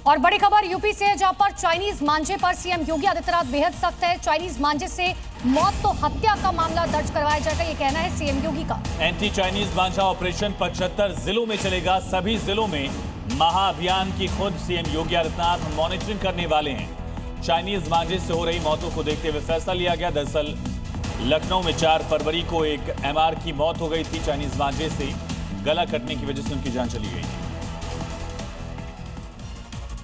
और बड़ी खबर यूपी से है, जहां पर चाइनीज मांझे पर सीएम योगी आदित्यनाथ बेहद सख्त है। चाइनीज मांझे से मौत तो हत्या का मामला दर्ज करवाया जाएगा, ये कहना है सीएम योगी का। एंटी चाइनीज मांझा ऑपरेशन 75 जिलों में चलेगा। सभी जिलों में महाअभियान की खुद सीएम योगी आदित्यनाथ मॉनिटरिंग करने वाले हैं। चाइनीज मांझे से हो रही मौतों को देखते हुए फैसला लिया गया। दरअसल लखनऊ में 4 फरवरी को एक एमआर की मौत हो गई थी। चाइनीज मांझे से गला कटने की वजह से उनकी जान चली गई।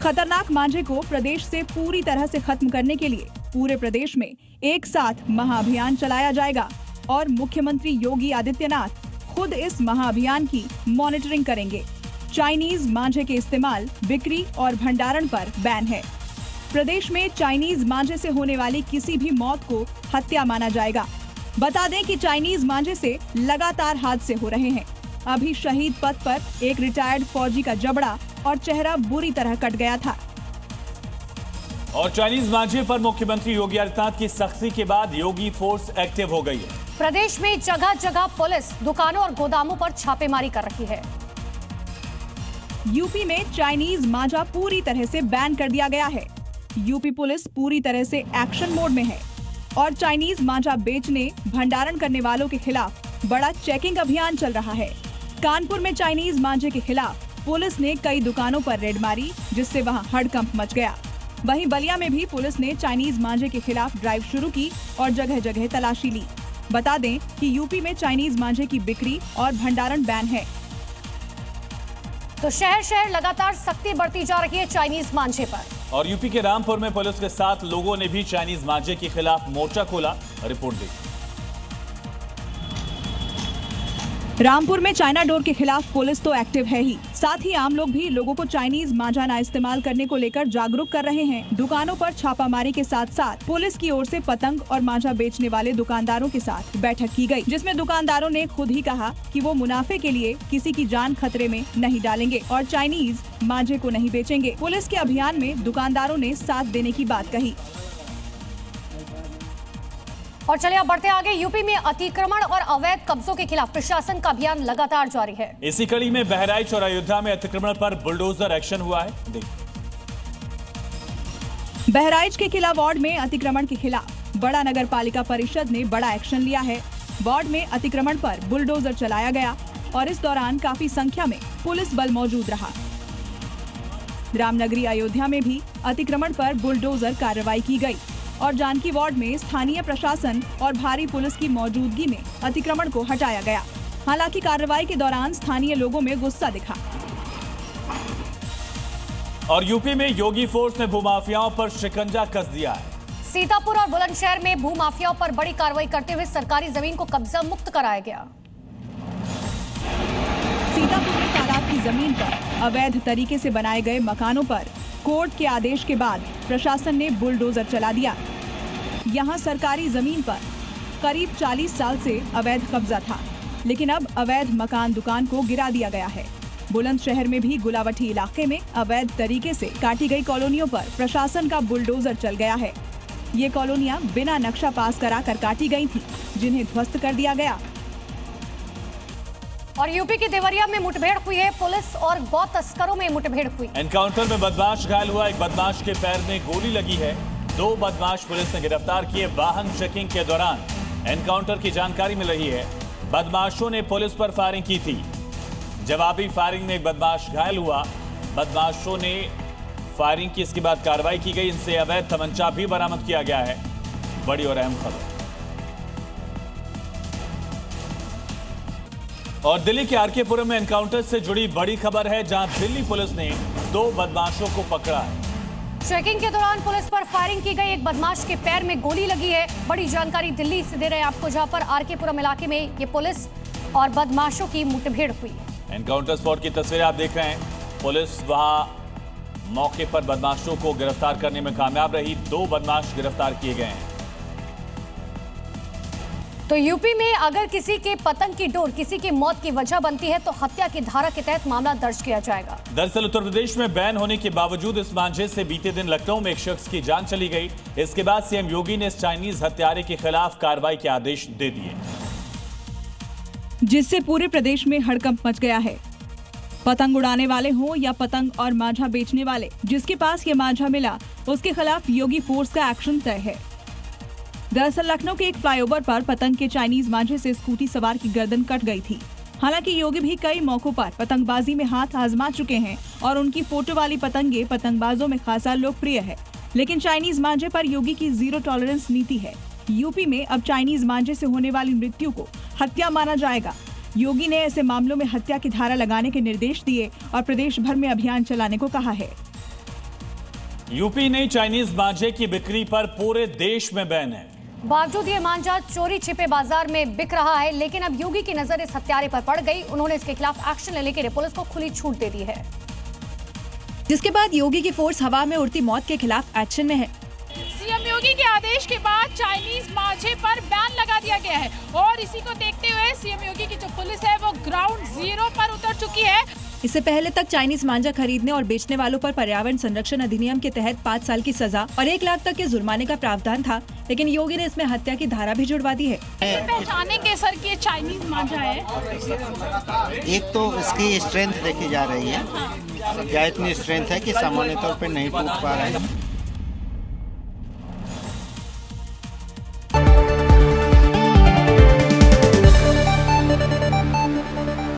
खतरनाक मांझे को प्रदेश से पूरी तरह से खत्म करने के लिए पूरे प्रदेश में एक साथ महाअभियान चलाया जाएगा और मुख्यमंत्री योगी आदित्यनाथ खुद इस महाअभियान की मॉनिटरिंग करेंगे। चाइनीज मांझे के इस्तेमाल, बिक्री और भंडारण पर बैन है। प्रदेश में चाइनीज मांझे से होने वाली किसी भी मौत को हत्या माना जाएगा। बता दें कि चाइनीज मांझे से लगातार हादसे हो रहे हैं। अभी शहीद पथ पर एक रिटायर्ड फौजी का जबड़ा और चेहरा बुरी तरह कट गया था। और चाइनीज मांझे पर मुख्यमंत्री योगी आदित्यनाथ की सख्ती के बाद योगी फोर्स एक्टिव हो गई है। प्रदेश में जगह जगह पुलिस दुकानों और गोदामों पर छापेमारी कर रही है। यूपी में चाइनीज मांझा पूरी तरह से बैन कर दिया गया है। यूपी पुलिस पूरी तरह से एक्शन मोड में है और चाइनीज मांझा बेचने, भंडारण करने वालों के खिलाफ बड़ा चेकिंग अभियान चल रहा है। कानपुर में चाइनीज मांझे के खिलाफ पुलिस ने कई दुकानों पर रेड मारी, जिससे वहां हड़कंप मच गया। वहीं बलिया में भी पुलिस ने चाइनीज मांझे के खिलाफ ड्राइव शुरू की और जगह जगह तलाशी ली। बता दें कि यूपी में चाइनीज मांझे की बिक्री और भंडारण बैन है। तो शहर शहर लगातार सख्ती बढ़ती जा रही है चाइनीज मांझे पर। और यूपी के रामपुर में पुलिस के साथ लोगों ने भी चाइनीज मांझे के खिलाफ मोर्चा खोला। रिपोर्ट देखिए। रामपुर में चाइना डोर के खिलाफ पुलिस तो एक्टिव है ही, साथ ही आम लोग भी लोगों को चाइनीज मांझा ना इस्तेमाल करने को लेकर जागरूक कर रहे हैं। दुकानों पर छापामारी के साथ साथ पुलिस की ओर से पतंग और मांझा बेचने वाले दुकानदारों के साथ बैठक की गई, जिसमें दुकानदारों ने खुद ही कहा कि वो मुनाफे के लिए किसी की जान खतरे में नहीं डालेंगे और चाइनीज मांझे को नहीं बेचेंगे। पुलिस के अभियान में दुकानदारों ने साथ देने की बात कही। और चलिए अब बढ़ते आगे। यूपी में अतिक्रमण और अवैध कब्जों के खिलाफ प्रशासन का अभियान लगातार जारी है। इसी कड़ी में बहराइच और अयोध्या में अतिक्रमण पर बुलडोजर एक्शन हुआ है। देखिए। बहराइच के किला वार्ड में अतिक्रमण के खिलाफ बड़ा नगर पालिका परिषद ने बड़ा एक्शन लिया है। वार्ड में अतिक्रमण पर बुलडोजर चलाया गया और इस दौरान काफी संख्या में पुलिस बल मौजूद रहा। रामनगरी अयोध्या में भी अतिक्रमण पर बुलडोजर कार्रवाई की गई और जानकी वार्ड में स्थानीय प्रशासन और भारी पुलिस की मौजूदगी में अतिक्रमण को हटाया गया। हालांकि कार्रवाई के दौरान स्थानीय लोगों में गुस्सा दिखा। और यूपी में योगी फोर्स ने भूमाफियाओं पर शिकंजा कस दिया है। सीतापुर और बुलंदशहर में भूमाफियाओं पर बड़ी कार्रवाई करते हुए सरकारी जमीन को कब्जा मुक्त कराया गया। सीतापुर में तालाब की जमीन पर अवैध तरीके से बनाए गए मकानों पर कोर्ट के आदेश के बाद प्रशासन ने बुलडोजर चला दिया। यहां सरकारी जमीन पर करीब 40 साल से अवैध कब्जा था, लेकिन अब अवैध मकान दुकान को गिरा दिया गया है। बुलंदशहर में भी गुलावटी इलाके में अवैध तरीके से काटी गई कॉलोनियों पर प्रशासन का बुलडोजर चल गया है। ये कॉलोनियां बिना नक्शा पास कराकर काटी गई थी, जिन्हें ध्वस्त कर दिया गया। और यूपी के देवरिया में मुठभेड़ हुई है। पुलिस और गौ तस्करों में मुठभेड़ हुई। एनकाउंटर में बदमाश घायल हुआ। एक बदमाश के पैर में गोली लगी है। 2 बदमाश पुलिस ने गिरफ्तार किए। वाहन चेकिंग के दौरान एनकाउंटर की जानकारी मिल रही है। बदमाशों ने पुलिस पर फायरिंग की थी। जवाबी फायरिंग में एक बदमाश घायल हुआ। बदमाशों ने फायरिंग की, इसके बाद कार्रवाई की गई। इनसे अवैध तमंचा भी बरामद किया गया है। बड़ी और अहम खबर। और दिल्ली के आरके पुरम में एनकाउंटर से जुड़ी बड़ी खबर है, जहां दिल्ली पुलिस ने 2 बदमाशों को पकड़ा है। चेकिंग के दौरान पुलिस पर फायरिंग की गई। एक बदमाश के पैर में गोली लगी है। बड़ी जानकारी दिल्ली से दे रहे हैं आपको, जहां पर आरके पुरम इलाके में ये पुलिस और बदमाशों की मुठभेड़ हुई। एनकाउंटर स्पॉट की तस्वीरें आप देख रहे हैं। पुलिस वहां मौके पर बदमाशों को गिरफ्तार करने में कामयाब रही। 2 बदमाश गिरफ्तार किए गए हैं। तो यूपी में अगर किसी के पतंग की डोर किसी की मौत की वजह बनती है तो हत्या की धारा के तहत मामला दर्ज किया जाएगा। दरअसल उत्तर प्रदेश में बैन होने के बावजूद इस मांझे से बीते दिन लखनऊ में एक शख्स की जान चली गई। इसके बाद सीएम योगी ने इस चाइनीज हत्यारे के खिलाफ कार्रवाई के आदेश दे दिए, जिससे पूरे प्रदेश में हड़कंप मच गया है। पतंग उड़ाने वाले हों या पतंग और मांझा बेचने वाले, जिसके पास ये मांझा मिला उसके खिलाफ योगी फोर्स का एक्शन तय है। दरअसल लखनऊ के एक फ्लाईओवर पर पतंग के चाइनीज मांझे से स्कूटी सवार की गर्दन कट गई थी। हालांकि योगी भी कई मौकों पर पतंगबाजी में हाथ आजमा चुके हैं और उनकी फोटो वाली पतंगे पतंगबाजों में खासा लोकप्रिय है। लेकिन चाइनीज मांझे पर योगी की जीरो टॉलरेंस नीति है। यूपी में अब चाइनीज मांझे से होने वाली मृत्यु को हत्या माना जाएगा। योगी ने ऐसे मामलों में हत्या की धारा लगाने के निर्देश दिए और प्रदेश भर में अभियान चलाने को कहा है। यूपी ने चाइनीज मांझे की बिक्री पर पूरे देश में बैन है। बावजूद ये मांझा चोरी छिपे बाजार में बिक रहा है, लेकिन अब योगी की नजर इस हत्यारे पर पड़ गई। उन्होंने इसके खिलाफ एक्शन लेने के लिए पुलिस को खुली छूट दे दी है, जिसके बाद योगी की फोर्स हवा में उड़ती मौत के खिलाफ एक्शन में है। सीएम योगी के आदेश के बाद चाइनीज मांझे पर बैन लगा दिया गया है और इसी को देखते हुए सीएम योगी की जो पुलिस है वो ग्राउंड जीरो पर उतर चुकी है। इससे पहले तक चाइनीज मांझा खरीदने और बेचने वालों पर पर्यावरण संरक्षण अधिनियम के तहत 5 साल की सजा और 1 लाख तक के जुर्माने का प्रावधान था, लेकिन योगी ने इसमें हत्या की धारा भी जुड़वा दी है। पहचानेंगे सर कि ये चाइनीज मांझा है? एक तो इसकी स्ट्रेंथ देखी जा रही है, क्या इतनी स्ट्रेंथ है कि सामान्य तौर पे नहीं टूट पा रहा है।